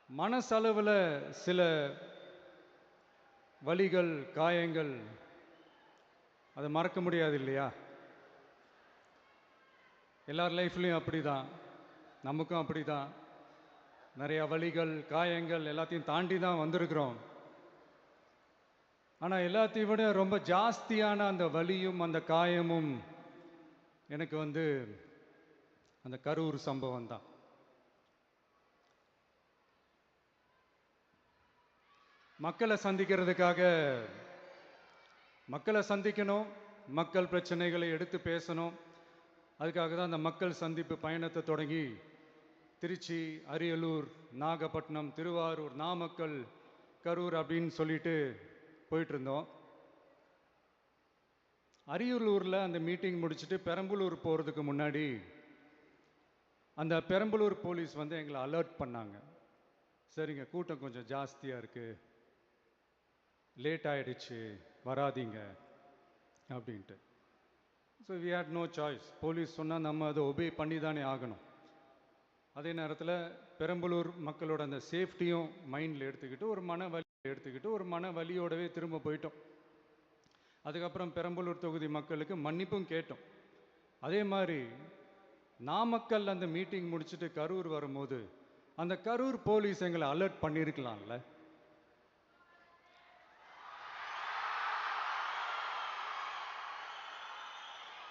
மனசளவில் சில வலிகள், காயங்கள் அதை மறக்க முடியாது இல்லையா? எல்லார் லைஃப்லையும் அப்படி தான், நமக்கும் அப்படி தான். நிறையா வலிகள், காயங்கள் எல்லாத்தையும் தாண்டி தான் வந்திருக்கிறோம். ஆனால் எல்லாத்தையும் விட ரொம்ப ஜாஸ்தியான அந்த வலியும் அந்த காயமும் எனக்கு அந்த கரூர் சம்பவம் தான். மக்களை சந்திக்கணும், மக்கள் பிரச்சனைகளை எடுத்து பேசணும். அதுக்காக தான் அந்த மக்கள் சந்திப்பு பயணத்தை தொடங்கி திருச்சி, அரியலூர், நாகப்பட்டினம், திருவாரூர், நாமக்கல், கரூர் அப்படின்னு சொல்லிட்டு போயிட்டு இருந்தோம். அரியலூரில் அந்த மீட்டிங் முடிச்சுட்டு பெரம்பலூர் போகிறதுக்கு முன்னாடி அந்த பெரம்பலூர் போலீஸ் எங்களை அலர்ட் பண்ணாங்க. சரிங்க, கூட்டம் கொஞ்சம் ஜாஸ்தியாக இருக்குது, லேட் ஆகிடுச்சு, வராதிங்க அப்படின்ட்டு. So we had no choice. Police சொன்னால் நம்ம அதை ஒபே பண்ணி தானே ஆகணும். அதே நேரத்தில் பெரம்பலூர் மக்களோட அந்த சேஃப்டியும் மைண்டில் எடுத்துக்கிட்டு ஒரு மன வலியோடவே திரும்ப போயிட்டோம். அதுக்கப்புறம் பெரம்பலூர் தொகுதி மக்களுக்கு மன்னிப்பும் கேட்டோம். அதே மாதிரி நாமக்கல் அந்த மீட்டிங் முடிச்சுட்டு கரூர் வரும்போது அந்த கரூர் போலீஸ் எங்களை அலர்ட் பண்ணியிருக்கலாம்ல.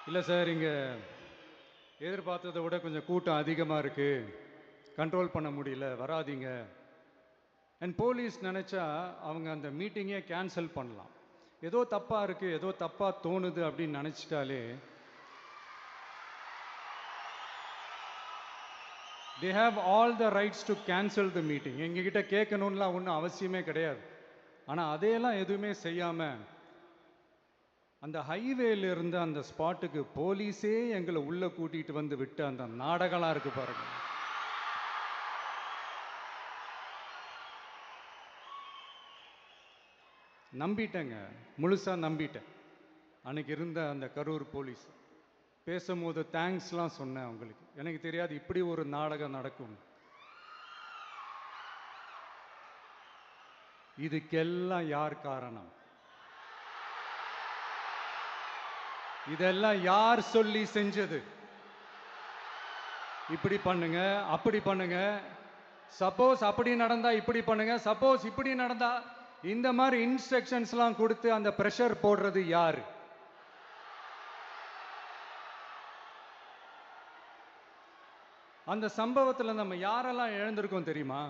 இல்லை சார், இங்கே எதிர்பார்த்ததை விட கொஞ்சம் கூட்டம் அதிகமாக இருக்குது, கண்ட்ரோல் பண்ண முடியல, வராதிங்க. அண்ட் போலீஸ் நினச்சா அவங்க அந்த மீட்டிங்கே கேன்சல் பண்ணலாம். ஏதோ தப்பாக இருக்குது, ஏதோ தப்பாக தோணுது அப்படின்னு நினச்சிட்டாலே they have all the rights to cancel the meeting. எங்ககிட்ட கேட்கணும்லாம் ஒன்றும் அவசியமே கிடையாது. ஆனால் அதையெல்லாம் எதுவுமே செய்யாமல் அந்த ஹைவேல இருந்து அந்த ஸ்பாட்டுக்கு போலீஸே எங்களை உள்ள கூட்டிட்டு வந்து விட்டு அந்த நாடகம்லாம் இருக்கு பாருங்க. நம்பிட்டேங்க, முழுசா நம்பிட்டேன். அன்னைக்கு இருந்த அந்த கரூர் போலீஸ் பேசும்போது தேங்க்ஸ்லாம் சொன்னேன் அவங்களுக்கு. எனக்கு தெரியாது இப்படி ஒரு நாடகம் நடக்கும். இதுக்கெல்லாம் யார் காரணம்? இதெல்லாம் யார் சொல்லி செஞ்சது? இப்படி பண்ணுங்க, அப்படி பண்ணுங்க, சப்போஸ் அப்படி நடந்தா இப்படி பண்ணுங்க, சப்போஸ் இப்படி நடந்தா இந்த மாதிரி இன்ஸ்ட்ரக்ஷன்ஸ்லாம் கொடுத்து அந்த பிரஷர் போடுறது யாரு? அந்த சம்பவத்தில் நம்ம யாரெல்லாம் இழந்திருக்கோம் தெரியுமா?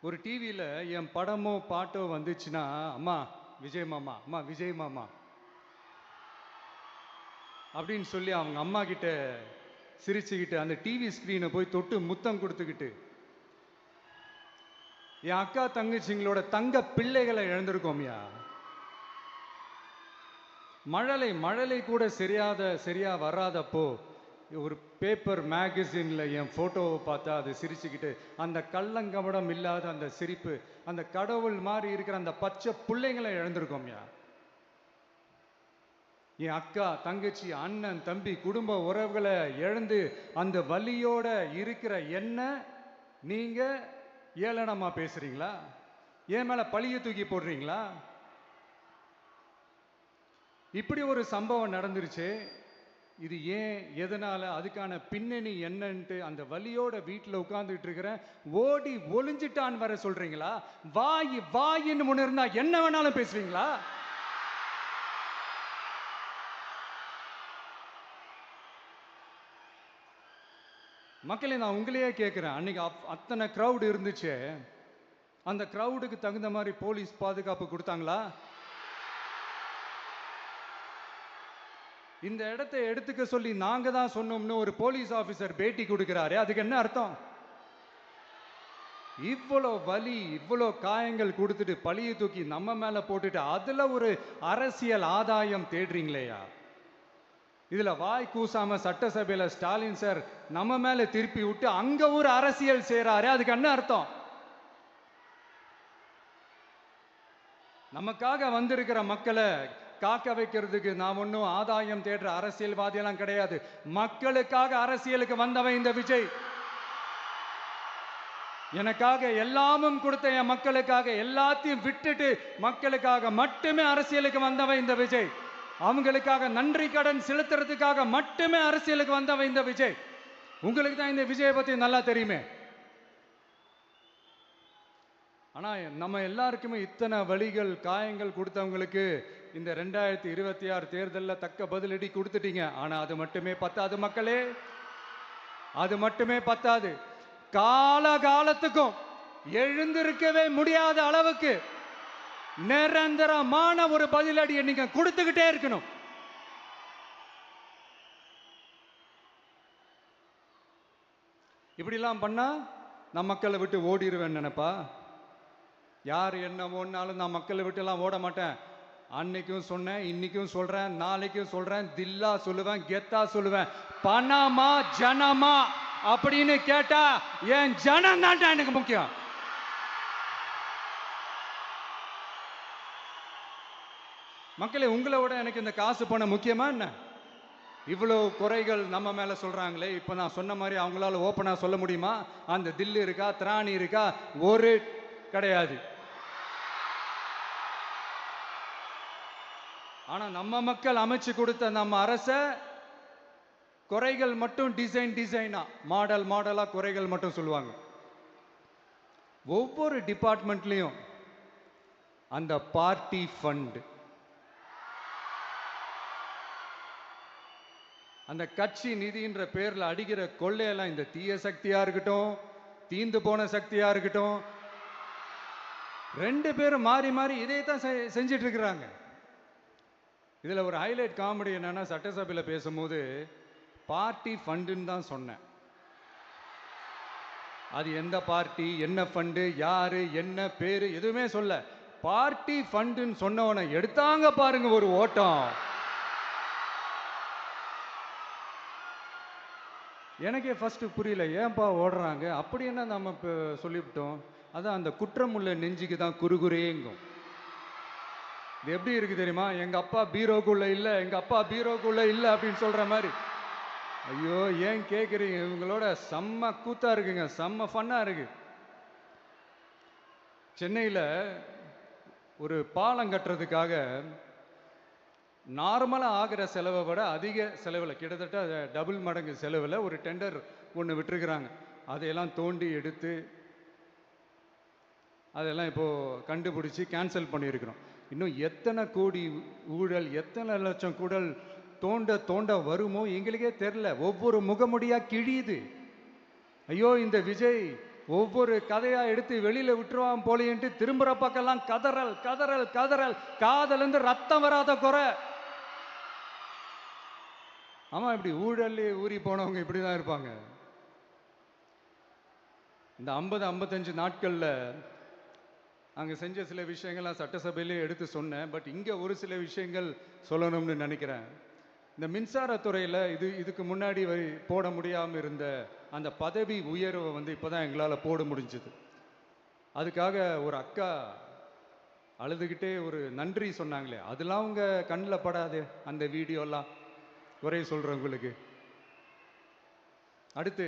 ஒரு டிவியில் என் படமோ பாட்டோ வந்துச்சுன்னா, அம்மா விஜய் மாமா, அம்மா விஜய் மாமா அப்படின்னு சொல்லி அவங்க அம்மா கிட்ட சிரிச்சுக்கிட்டு அந்த டிவி ஸ்கிரீனை போய் தொட்டு முத்தம் கொடுத்துக்கிட்டு என் அக்கா தங்கச்சிங்களோட தங்க பிள்ளைகளை இழந்திருக்கோம்யா. மழலை கூட சரியா வராதப்போ ஒரு பேப்பர் மேகசின்ல என் போட்டோவை பார்த்தா அது சிரிச்சுக்கிட்டு அந்த கள்ளங்கபடம் இல்லாத அந்த சிரிப்பு, அந்த கடவுள் மாதிரி இருக்கிற அந்த பச்சை பிள்ளைங்களை இழந்திருக்கோம்யா. என் அக்கா தங்கச்சி அண்ணன் தம்பி குடும்ப உறவுகளை இழந்து அந்த வலியோட இருக்கிற என்ன நீங்க ஏளனமா பேசுறீங்களா? என் மேல பழிய தூக்கி போடுறீங்களா? இப்படி ஒரு சம்பவம் நடந்துருச்சு. இது ஏன், எதனால, அதுக்கான பின்னணி என்னன்ட்டு அந்த வலியோட வீட்டில் உட்கார்ந்துட்டு இருக்கிறேன். ஓடி ஒளிஞ்சிட்டான்னு வர சொல்றீங்களா? வாயின்னு முன்ன இருந்தா என்ன வேணாலும் பேசுவீங்களா? மக்களே, நான் உங்களையே கேட்குறேன். அன்னைக்கு அத்தனை க்ரௌடு இருந்துச்சு, அந்த க்ரௌடுக்கு தகுந்த மாதிரி போலீஸ் பாதுகாப்பு கொடுத்தாங்களா? இந்த இடத்தை எடுத்துக்க சொல்லி நாங்க தான் சொன்னோம்னு ஒரு போலீஸ் ஆபீசர் பேட்டி கொடுக்கிறாரு, அதுக்கு என்ன அர்த்தம்? இவ்வளோ வலி, இவ்வளோ காயங்கள் கொடுத்துட்டு பழியை தூக்கி நம்ம மேல போட்டுட்டு அதுல ஒரு அரசியல் ஆதாயம் தேடுறீங்களேயா? இதுல வாய் கூசாம சட்டசபையில ஸ்டாலின் சார் நம்ம மேல திருப்பி விட்டு அங்க ஒரு அரசியல் செய்யறாரு, அதுக்கு என்ன அர்த்தம்? நமக்காக வந்திருக்கிற மக்களை காக்க வைக்கிறதுக்கு நான் ஒன்றும் ஆதாயம் தேடுற அரசியல்வாதியெல்லாம் கிடையாது. மக்களுக்காக அரசியலுக்கு வந்தவன் இந்த விஜய். எனக்காக எல்லாமும் கொடுத்த என் மக்களுக்காக எல்லாத்தையும் விட்டுட்டு மக்களுக்காக மட்டுமே அரசியலுக்கு வந்தவன் இந்த விஜய். அவங்களுக்காக நன்றி கடன் செலுத்துறதுக்காக மட்டுமே அரசியலுக்கு வந்தவன் இந்த விஜய். உங்களுக்கு தான் இந்த விஜயை பத்தி நல்லா தெரியுமே. ஆனா நம்ம எல்லாருக்குமே இத்தனை வலிகள் காயங்கள் கொடுத்தவங்களுக்கு இந்த 2026 தேர்தலில் தக்க பதிலடி கொடுத்துட்டீங்க. ஆனா அது மட்டுமே பத்தாது மக்களே, அது மட்டுமே பத்தாது. காலகாலத்துக்கும் எழுந்திருக்கவே முடியாத அளவுக்கு நிரந்தரமான ஒரு பதிலடியை நீங்க கொடுத்துக்கிட்டே இருக்கணும். இப்படிலாம் பண்ணா நான் மக்களை விட்டு ஓடிடுவேன் நினைப்பா? யார் என்ன ஓடினாலும் நான் மக்களை விட்டு எல்லாம் ஓட மாட்டேன். அன்னைக்கும் சொன்னேன், இன்னைக்கும் சொல்றேன், நாளைக்கும் சொல்றேன், தில்லா சொல்லுவேன், கெத்தா சொல்லுவேன். பணமா ஜனமா அப்படின்னு கேட்டா என் ஜனம் தான் எனக்கு முக்கியம். மக்களே, உங்களை விட எனக்கு இந்த காசு பணம் முக்கியமா என்ன? இவ்வளோ குறைகள் நம்ம மேல சொல்றாங்களே, இப்ப நான் சொன்ன மாதிரி அவங்களால ஓப்பனா சொல்ல முடியுமா? அந்த தில்லு இருக்கா, திராணி இருக்கா? ஒரு கிடையாது. ஆனா நம்ம மக்கள் அமைச்சு கொடுத்த நம்ம அரச குறைகள் மட்டும் டிசைனா மாடல் மாடலா குறைகள் மட்டும் சொல்லுவாங்க. ஒவ்வொரு டிபார்ட்மெண்ட்லயும் அந்த பார்ட்டி ஃபண்ட், அந்த கட்சி நிதின்ற பேர்ல அடிக்கிற கொள்ளையெல்லாம் இந்த தீய சக்தியா இருக்கட்டும், தீந்து போன சக்தியா இருக்கட்டும், ரெண்டு பேரும் மாறி மாறி இதே தான் செஞ்சிட்டு இருக்கிறாங்க. இதுல ஒரு ஹைலைட் காமெடி என்னன்னா, சட்டசபையில் பேசும்போது பார்ட்டி ஃபண்டுன்னு தான் சொன்னேன். அது எந்த பார்ட்டி, என்ன ஃபண்டு, யாரு, என்ன பேரு எதுவுமே சொல்ல. பார்ட்டி ஃபண்டுன்னு சொன்னவனை எடுத்தாங்க பாருங்க ஒரு ஓட்டம். எனக்கே ஃபர்ஸ்ட் புரியல, ஏன்பா ஓடுறாங்க? அப்படி என்ன நம்ம சொல்லிவிட்டோம்? அதான் அந்த குற்றம் உள்ள நெஞ்சுக்கு தான் குறுகுறேங்கும். இது எப்படி இருக்கு தெரியுமா? எங்க அப்பா பீரோக்குள்ள இல்ல, எங்க அப்பா பீரோக்குள்ள இல்ல அப்படின்னு சொல்ற மாதிரி. ஐயோ, ஏன் கேக்குறீங்க? இவங்களோட செம்ம கூத்தா இருக்குங்க, செம்ம ஃபன்னா இருக்கு. சென்னையில ஒரு பாலம் கட்டுறதுக்காக நார்மலா ஆகிற செலவை விட அதிக செலவில், கிட்டத்தட்ட டபுள் மடங்கு செலவில் ஒரு டெண்டர் ஒன்று விட்டுருக்குறாங்க. அதையெல்லாம் தோண்டி எடுத்து அதெல்லாம் இப்போ கண்டுபிடிச்சி கேன்சல் பண்ணியிருக்கிறோம். இன்னும் எத்தனை கோடி ஊழல், எத்தனை லட்சம் கூடல் தோண்ட தோண்ட வருமோ எங்களுக்கே தெரில. ஒவ்வொரு முகமுடியா கிழியுது. ஐயோ, இந்த விஜய் ஒவ்வொரு கதையா எடுத்து வெளியில விட்டுருவான் போலேன்ட்டு திரும்புற பக்கம்லாம் கதறல் கதறல் கதறல். காதலிருந்து ரத்தம் வராத குறை. ஆமா, இப்படி ஊழல்லே ஊறி போனவங்க இப்படிதான் இருப்பாங்க. இந்த 50-55 நாட்கள்ல அங்கே செஞ்ச சில விஷயங்கள்லாம் சட்டசபையிலே எடுத்து சொன்னேன். பட் இங்கே ஒரு சில விஷயங்கள் சொல்லணும்னு நினைக்கிறேன். இந்த மின்சாரத்துறையில் இதுக்கு முன்னாடி போட முடியாமல் இருந்த அந்த பதவி உயர்வை இப்போ தான் எங்களால் போட முடிஞ்சது. அதுக்காக ஒரு அக்கா அழுதுகிட்டே ஒரு நன்றி சொன்னாங்களே, அதெல்லாம் உங்கள் கண்ணில் படாது அந்த வீடியோலாம், குறை சொல்கிறவங்களுக்கு. அடுத்து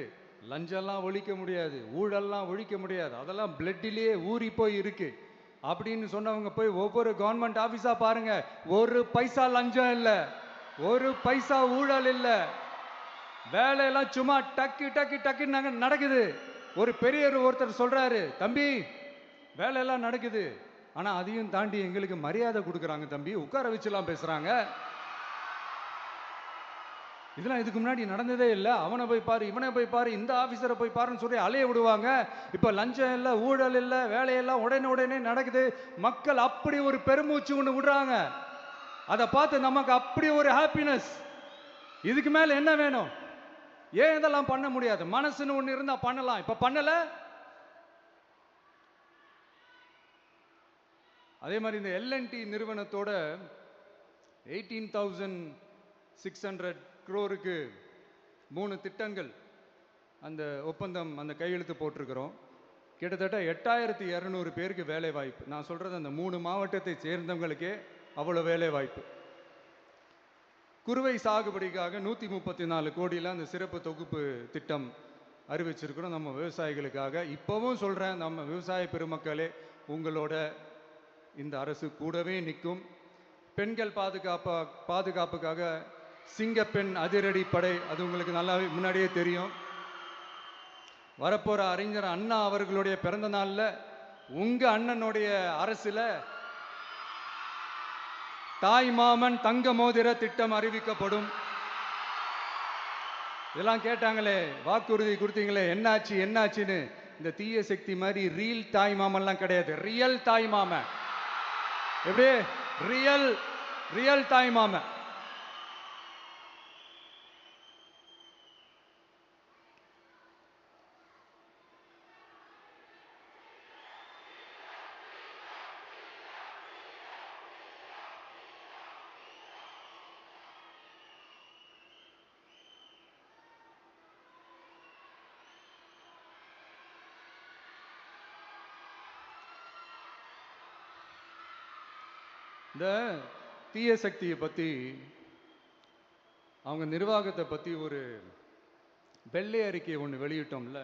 லஞ்சம்லாம் ஒழிக்க முடியாது, ஊழல்லாம் ஒழிக்க முடியாது, அதெல்லாம் பிளட்டிலேயே ஊறி போய் இருக்கு அப்படின்னு சொன்னவங்க போய் ஒவ்வொரு கவர்மெண்ட் ஆஃபீஸா பாருங்க. ஒரு பைசா லஞ்சம் இல்லை, ஒரு பைசா ஊழல் இல்லை. வேலையெல்லாம் சும்மா டக்கு டக்கு டக்குன்னு நடக்குது. ஒரு பெரியவர் ஒருத்தர் சொல்றாரு, தம்பி வேலையெல்லாம் நடக்குது, ஆனா அதையும் தாண்டி எங்களுக்கு மரியாதை கொடுக்குறாங்க தம்பி, உட்கார வச்சுலாம் பேசுறாங்க. இதெல்லாம் இதுக்கு முன்னாடி நடந்ததே இல்லை. அவனை போய் பாரு, இவனை போய் பாரு, இந்த ஆபீசரை போய் பாருன்னு சொல்லி அலைய விடுவாங்க. இப்ப லஞ்சம் இல்லை, ஊழல் இல்லை, வேலையெல்லாம் உடனே நடக்குது. மக்கள் அப்படி ஒரு பெருமூச்சு ஒன்று விடுறாங்க. அதை பார்த்து நமக்கு அப்படி ஒரு ஹாப்பினஸ். இதுக்கு மேல என்ன வேணும்? ஏன் இதெல்லாம் பண்ண முடியாது? மனசுன்னு ஒண்ணு இருந்தா பண்ணலாம். இப்ப பண்ணல. அதே மாதிரி இந்த எல்என்டி நிறுவனத்தோட 18,600 crore 3 திட்டங்கள் அந்த ஒப்பந்தம், அந்த கையெழுத்து போட்டிருக்கிறோம். கிட்டத்தட்ட 8,200 பேருக்கு வேலை வாய்ப்பு. நான் சொல்றது அந்த 3 மாவட்டத்தை சேர்ந்தவங்களுக்கே அவ்வளோ வேலை வாய்ப்பு. குறுவை சாகுபடிக்காக 134 கோடியில் அந்த சிறப்பு தொகுப்பு திட்டம் அறிவிச்சிருக்கிறோம் நம்ம விவசாயிகளுக்காக. இப்போவும் சொல்கிறேன், நம்ம விவசாய பெருமக்களே, உங்களோட இந்த அரசு கூடவே நிற்கும். பெண்கள் பாதுகாப்புக்காக சிங்கப்பெண் அதிரடி படை, அது உங்களுக்கு நல்லாவே முன்னாடியே தெரியும். வரப்போகிற அறிஞர் அண்ணா அவர்களுடைய பிறந்த நாளில் உங்கள் அண்ணனுடைய அரசில் தாய் மாமன் தங்க மோதிர திட்டம் அறிவிக்கப்படும். இதெல்லாம் கேட்டாங்களே, வாக்குறுதி கொடுத்தீங்களே, என்னாச்சு என்னாச்சுன்னு. இந்த தீய சக்தி மாதிரி ரீல் தாய் மாமன்லாம் கிடையாது, ரியல் தாய் மாமன். எப்படி ரியல் தாய் மாமன். இந்த தீய சக்தியை பற்றி, அவங்க நிர்வாகத்தை பற்றி ஒரு வெள்ளை அறிக்கை ஒன்று வெளியிட்டோம்ல,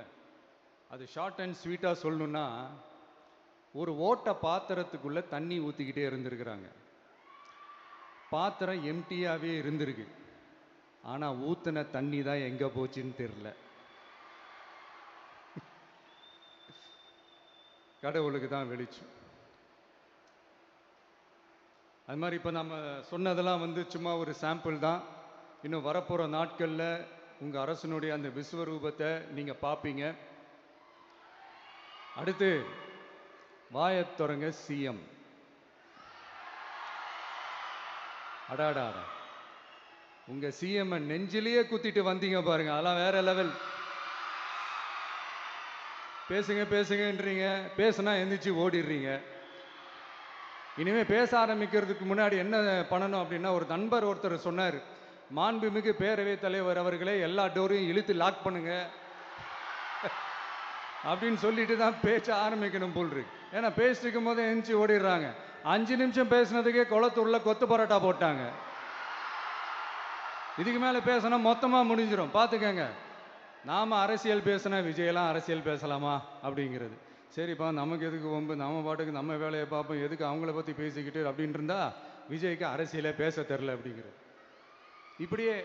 அது ஷார்ட் அண்ட் ஸ்வீட்டாக சொல்லணுன்னா, ஒரு ஓட்ட பாத்திரத்துக்குள்ளே தண்ணி ஊற்றிக்கிட்டே இருந்திருக்கிறாங்க. பாத்திரம் எம்டியாகவே இருந்திருக்கு, ஆனால் ஊற்றின தண்ணி தான் எங்கே போச்சுன்னு தெரில. கடவுளுக்கு தான் வெளிச்சம். அது மாதிரி இப்போ நம்ம சொன்னதெல்லாம் சும்மா ஒரு சாம்பிள் தான். இன்னும் வரப்போகிற நாட்களில் உங்கள் அரசனுடைய அந்த விஸ்வரூபத்தை நீங்கள் பார்ப்பீங்க. அடுத்து வாயத்தொடங்க சிஎம். அடாடா, உங்கள் சிஎம் நெஞ்சிலேயே குத்திட்டு வந்தீங்க பாருங்க, அதெல்லாம் வேற லெவல். பேசுங்கன்றீங்க, பேசுனா எந்திரிச்சு ஓடிடுறீங்க. இனிமேல் பேச ஆரம்பிக்கிறதுக்கு முன்னாடி என்ன பண்ணணும் அப்படின்னா, ஒரு நண்பர் ஒருத்தர் சொன்னார், மாண்புமிகு பேரவைத் தலைவர் அவர்களே, எல்லா டோரையும் இழுத்து லாக் பண்ணுங்க அப்படின்னு சொல்லிட்டு தான் பேச்ச ஆரம்பிக்கணும் போல் இருக்கு. ஏன்னா பேசிட்டு இருக்கும் போதே எந்திரிச்சு ஓடிடுறாங்க. 5 நிமிஷம் பேசினதுக்கே குளத்தூர்ல கொத்து பரோட்டா போட்டாங்க. இதுக்கு மேலே பேசினா மொத்தமாக முடிஞ்சிடும், பார்த்துக்கங்க. நாம் அரசியல் பேசினா விஜயெல்லாம் அரசியல் பேசலாமா அப்படிங்கிறது. சரிப்பா, நமக்கு எதுக்கு வம்பு, நம்ம பாட்டுக்கு நம்ம வேலையை பார்ப்போம், எதுக்கு அவங்கள பற்றி பேசிக்கிட்டு அப்படின்னு இருந்தா விஜய்க்கு அரசியலே பேச தெரில அப்படிங்கிறது. இப்படியே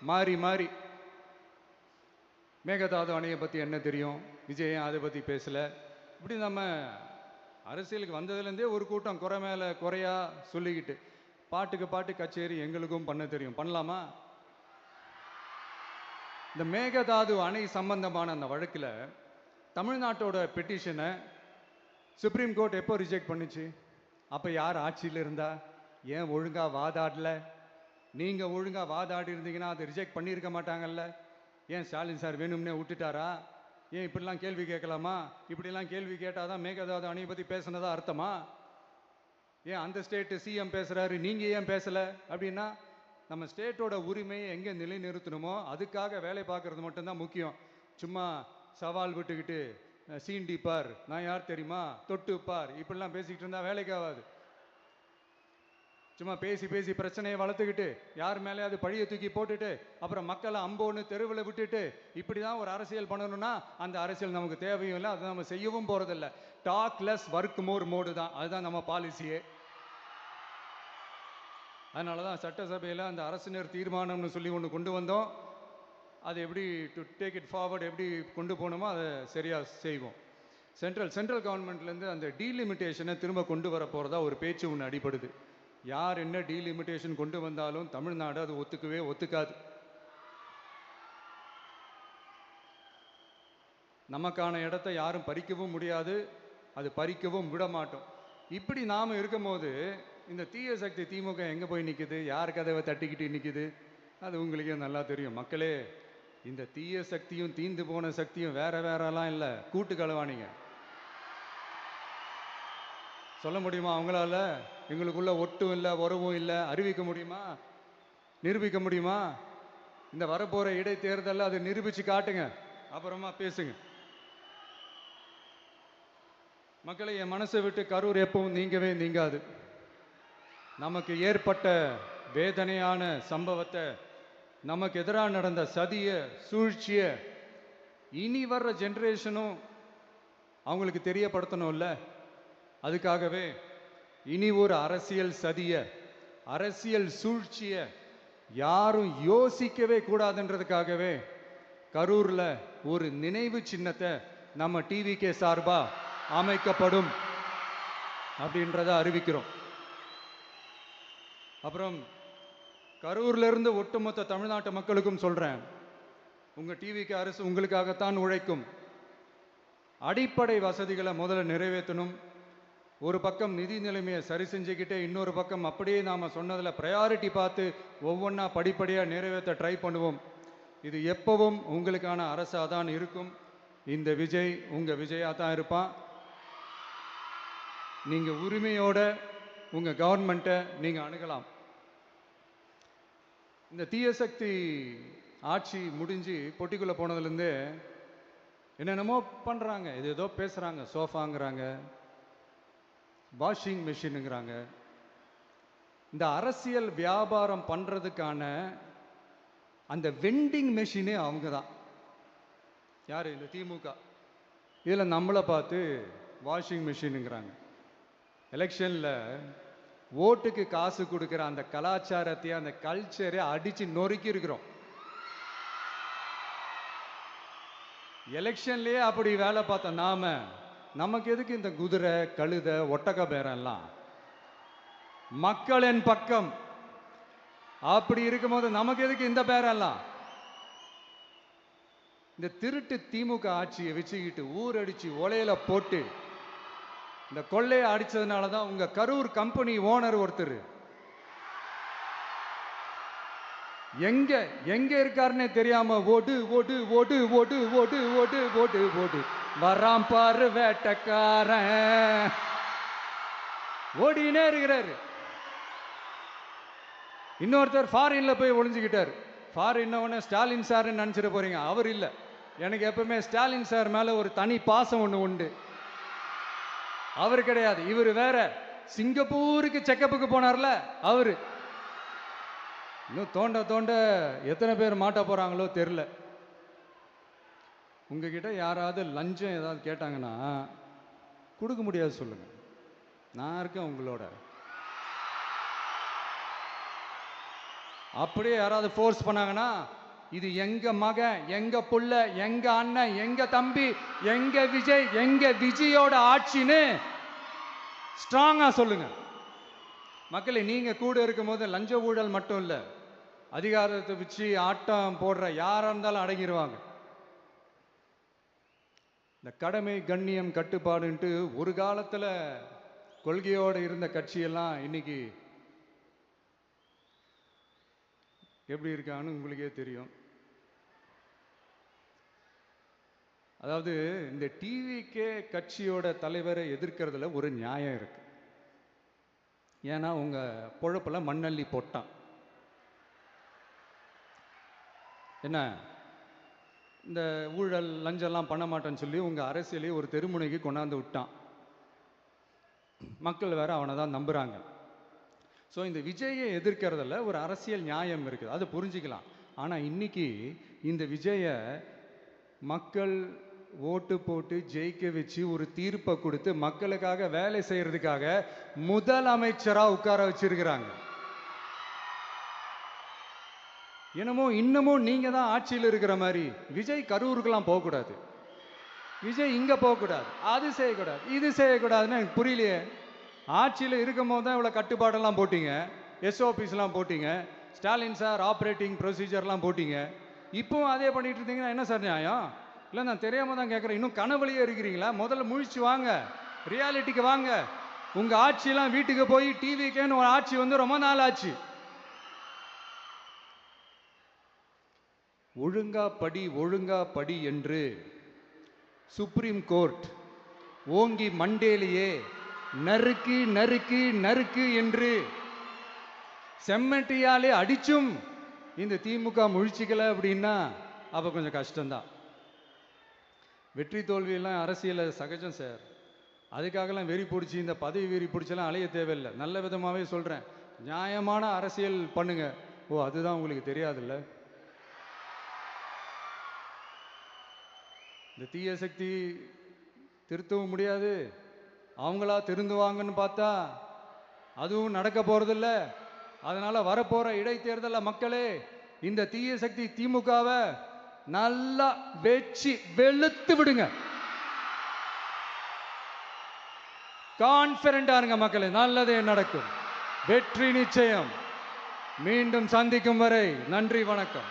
மாறி மாறி மேகதாது அணையை பற்றி என்ன தெரியும், விஜய் அதை பற்றி பேசலை. இப்படி நம்ம அரசியலுக்கு வந்ததுலேருந்தே ஒரு கூட்டம் குறை மேலே குறையா சொல்லிக்கிட்டு, பாட்டுக்கு பாட்டு கச்சேரி எங்களுக்கும் பண்ண தெரியும், பண்ணலாமா? இந்த மேகதாது அணை சம்பந்தமான அந்த வழக்கில் தமிழ்நாட்டோட பெட்டிஷனை சுப்ரீம் கோர்ட் எப்போ ரிஜெக்ட் பண்ணுச்சு? அப்போ யார் ஆட்சியில் இருந்தா? ஏன் ஒழுங்காக வாதாடல? நீங்கள் ஒழுங்காக வாதாடி இருந்தீங்கன்னா அதை ரிஜெக்ட் பண்ணியிருக்க மாட்டாங்கல்ல. ஏன் ஸ்டாலின் சார் வேணும்னே விட்டுட்டாரா? ஏன் இப்படிலாம் கேள்வி கேட்கலாமா? இப்படிலாம் கேள்வி கேட்டால் தான் மேகதாது அணையை பற்றி பேசுனதா அர்த்தமா? ஏன் அந்த ஸ்டேட்டு சிஎம் பேசுகிறாரு, நீங்கள் ஏன் பேசலை அப்படின்னா, நம்ம ஸ்டேட்டோட உரிமையை எங்கே நிலைநிறுத்தணுமோ அதுக்காக வேலை பார்க்குறது மட்டும்தான் முக்கியம். சும்மா சவால் விட்டுக்கிட்டு சீண்டி பார், நான் யார் தெரியுமா, தொட்டு பார், இப்படிலாம் பேசிக்கிட்டு இருந்தால் வேலைக்கு ஆகாது. சும்மா பேசி பேசி பிரச்சனையை வளர்த்துக்கிட்டு யார் மேலே அது பழியை தூக்கி போட்டுட்டு அப்புறம் மக்களை அம்போன்னு தெருவில் விட்டுட்டு இப்படி தான் ஒரு அரசியல் பண்ணணும்னா அந்த அரசியல் நமக்கு தேவையும் இல்லை, அதை நம்ம செய்யவும் போகிறதில்ல. Talk less work more mode தான், அதுதான் நம்ம பாலிசியே. அதனால தான் சட்டசபையில் அந்த அரசினர் தீர்மானம்னு சொல்லி ஒன்று கொண்டு வந்தோம். அதை எப்படி டு டேக் இட் ஃபார்வர்ட், எப்படி கொண்டு போகணுமோ அதை சரியாக செய்வோம். சென்ட்ரல் கவர்மெண்ட்லேருந்து அந்த டீலிமிட்டேஷனை திரும்ப கொண்டு வர போகிறதா ஒரு பேச்சு ஒன்று அடிபடுது. யார் என்ன டீலிமிட்டேஷன் கொண்டு வந்தாலும் தமிழ்நாடு அது ஒத்துக்காது. நமக்கான இடத்தை யாரும் பறிக்கவும் முடியாது, அது பறிக்கவும் விட மாட்டோம். இப்படி நாம் இருக்கும் போது இந்த தீய சக்தி திமுக எங்கே போய் நிற்குது, யார் கதவை தட்டிக்கிட்டு நிற்குது, அது உங்களுக்கே நல்லா தெரியும். மக்களே, இந்த தீய சக்தியும் தீந்து போன சக்தியும் வேறலாம் இல்லை, கூட்டு களவாணிங்க. சொல்ல முடியுமா அவங்களால? எங்களுக்குள்ள ஒட்டும் இல்லை, உறவும் இல்லை, அறிவிக்க முடியுமா, நிரூபிக்க முடியுமா? இந்த வரப்போகிற இடைத்தேர்தலில் அதை நிரூபித்து காட்டுங்க, அப்புறமா பேசுங்க. மக்களை, என் மனசை விட்டு கரூர் எப்பவும் நீங்கவே நீங்காது. நமக்கு ஏற்பட்ட வேதனையான சம்பவத்தை, நமக்கு எதிராக நடந்த சதிய சூழ்ச்சியை இனி வர்ற ஜென்ரேஷனும் அவங்களுக்கு தெரியப்படுத்தணும்ல. அதுக்காகவே இனி ஒரு அரசியல் சதிய, அரசியல் சூழ்ச்சிய யாரும் யோசிக்கவே கூடாதுன்றதுக்காகவே கரூர்ல ஒரு நினைவு சின்னத்தை நம்ம டிவிகே சார்பா அமைக்கப்படும் அப்படின்றத அறிவிக்கிறோம். அப்புறம் கரூர்ல இருந்து ஒட்டுமொத்த தமிழ்நாட்டு மக்களுக்கும் சொல்றேன், உங்க டிவிகே அரசு உங்களுக்காகத்தான் உழைக்கும். அடிப்படை வசதிகளை முதல்ல நிறைவேற்றணும். ஒரு பக்கம் நிதி நிலைமையை சரி செஞ்சுக்கிட்டே, இன்னொரு பக்கம் அப்படியே நாம் சொன்னதில் ப்ரையாரிட்டி பார்த்து ஒவ்வொன்றா படிப்படியாக நிறைவேற்ற ட்ரை பண்ணுவோம். இது எப்பவும் உங்களுக்கான அரசாக தான் இருக்கும். இந்த விஜய் உங்கள் விஜயாக தான் இருப்பான். நீங்கள் உரிமையோட உங்கள் கவர்மெண்ட்டை நீங்கள் அணுகலாம். இந்த தீய சக்தி ஆட்சி முடிஞ்சு பொட்டிக்குள்ளே போனதுலேருந்து என்னென்னமோ பண்ணுறாங்க, இது ஏதோ பேசுகிறாங்க, சோஃபாங்கிறாங்க, வாஷிங் மிஷினுங்கிறாங்க. இந்த அரசியல் வியாபாரம் பண்ணுறதுக்கான அந்த வெண்டிங் மெஷினே அவங்க தான். யார்? இந்த திமுக. இதில் நம்மளை பார்த்து வாஷிங் மிஷினுங்கிறாங்க. எலெக்ஷனில் ஓட்டுக்கு காசு கொடுக்குற அந்த கலாச்சாரத்தையே, அந்த கல்ச்சரை அடித்து நொறுக்கி இருக்கிறோம். எலெக்ஷன்லேயே அப்படி வேலை பார்த்தோம் நமக்கு எதுக்கு இந்த குதிரை, கழுதை, ஒட்டக பேரெல்லாம்? மக்களின் பக்கம் அப்படி இருக்கும்போது நமக்கு எதுக்கு இந்த பேரெல்லாம்? இந்த திருட்டு திமுக ஆட்சியை வச்சுக்கிட்டு ஊரடிச்சு ஒலையில போட்டு இந்த கொள்ளையை அடிச்சதுனால தான் உங்க கரூர் கம்பெனி ஓனர் ஒருத்தர் எங்க எங்க இருக்காருன்னே தெரியாம ஓடு ஓடு ஓடு ஓடு ஓடு ஓடு ஓடு ஓடு வராம் பாரு வேட்டக்காரன் ஓடினே இருக்கிறாரு. இன்னொருத்தர் ஃபாரின்ல போய் ஒளிஞ்சுக்கிட்டார். ஃபாரின் ஸ்டாலின் சார் நினைச்சிட போறீங்க, அவர் இல்லை. எனக்கு எப்பவுமே ஸ்டாலின் சார் மேல ஒரு தனி பாசம் ஒன்று உண்டு. அவர் கிடையாது, இவர் வேற. சிங்கப்பூருக்கு செக்கப்புக்கு போனார்ல அவரு. இன்னும் தோண்ட தோண்ட எத்தனை பேர் மாட்ட போறாங்களோ தெரியல. உங்ககிட்ட யாராவது லஞ்சம் ஏதாவது கேட்டாங்கன்னா கொடுக்க முடியாது சொல்லுங்க, நான் இருக்கேன் உங்களோட. அப்படியே யாராவது ஃபோர்ஸ் பண்ணாங்கன்னா இது எங்க மகன், எங்க புள்ள, எங்க அண்ணன், எங்க தம்பி, எங்க விஜய், எங்க விஜயோட ஆட்சின்னு ஸ்ட்ராங்கா சொல்லுங்க. மக்களை நீங்க கூட இருக்கும் போது லஞ்ச ஊழல் மட்டும் இல்ல, அதிகாரத்தை வச்சு ஆட்டம் போடுற யாரா இருந்தாலும் அடங்கிடுவாங்க. இந்த கடமை, கண்ணியம், கட்டுப்பாடுன்ட்டு ஒரு காலத்துல கொள்கையோடு இருந்த கட்சியெல்லாம் இன்னைக்கு எப்படி இருக்கான்னு உங்களுக்கே தெரியும். அதாவது இந்த டிவிகே கட்சியோட தலைவரை எதிர்க்கிறதுல ஒரு நியாயம் இருக்கு. ஏன்னா உங்க பொழப்புல மண்ணள்ளி போட்டான். என்ன இந்த ஊழல் லஞ்சம்லாம் பண்ண மாட்டேன்னு சொல்லி உங்க அரசியலையே ஒரு தெருமுனைக்கு கொண்டாந்து விட்டான். மக்கள் வேற அவனை தான் நம்புறாங்க. ஸோ இந்த விஜயை எதிர்க்கிறதுல ஒரு அரசியல் நியாயம் இருக்குது, அதை புரிஞ்சுக்கலாம். ஆனால் இன்னைக்கு இந்த விஜயை மக்கள் ஓட்டு போட்டு ஜெயிக்க வச்சு ஒரு தீர்ப்பை கொடுத்து மக்களுக்காக வேலை செய்யறதுக்காக முதலமைச்சரா உட்கார வச்சிருக்கிறாங்க. என்னமோ இன்னமும் நீங்க தான் ஆட்சியில் இருக்கிற மாதிரி. விஜய் கரூருக்கெல்லாம் போகக்கூடாது, விஜய் இங்க போகக்கூடாது, அது செய்யக்கூடாது, இது செய்யக்கூடாதுன்னு எனக்கு புரியலையே. ஆட்சியில் இருக்கும் போது தான் இவ்வளோ கட்டுப்பாடெல்லாம் போட்டீங்க, எஸ்ஓபிஸ்லாம் போட்டீங்க, ஸ்டாலின் சார் ஆப்ரேட்டிங் ப்ரொசீஜர்லாம் போட்டீங்க. இப்போவும் அதே பண்ணிட்டு இருந்தீங்கன்னா என்ன சார் நியாயம்? இல்லை, நான் தெரியாம தான் கேட்குறேன். இன்னும் கனவுலையே இருக்கிறீங்களா? முதல்ல முழிச்சு வாங்க, ரியாலிட்டிக்கு வாங்க. உங்க ஆட்சியெல்லாம் வீட்டுக்கு போய் டிவிக்கேன்னு ஒரு ஆட்சி வந்து ரொம்ப நாள் ஆச்சு. ஒழுங்கா படி, ஒழுங்கா படி என்று சுப்ரீம் கோர்ட் ஓங்கி மண்டேலியே நறுக்கு நறுக்கு நறுக்கு என்று செம்மட்டியாலே அடிச்சும் இந்த திமுக முழிச்சிக்கல அப்படின்னா அப்ப கொஞ்சம் கஷ்டம்தான். வெற்றி தோல்வியெல்லாம் அரசியல சகஜம் சார். அதுக்காகலாம் வெறி பிடிச்சி, இந்த பதவி வெறி பிடிச்செல்லாம் அலைய தேவையில்லை. நல்ல விதமாகவே சொல்கிறேன், நியாயமான அரசியல் பண்ணுங்க. ஓ, அதுதான் உங்களுக்கு தெரியாதுல்ல. இந்த தீய சக்தி திருத்தவும் முடியாது, அவங்களா திருந்துவாங்கன்னு பார்த்தா அதுவும் நடக்க போறதில்ல. அதனால வரப்போற இடைத்தேர்தலில் மக்களே இந்த தீய சக்தி திமுகவை நல்லா வெச்சு வெளுத்து விடுங்க. கான்பிடண்டா இருங்க மக்களே, நல்லதே நடக்கும், வெற்றி நிச்சயம். மீண்டும் சந்திக்கும் வரை நன்றி, வணக்கம்.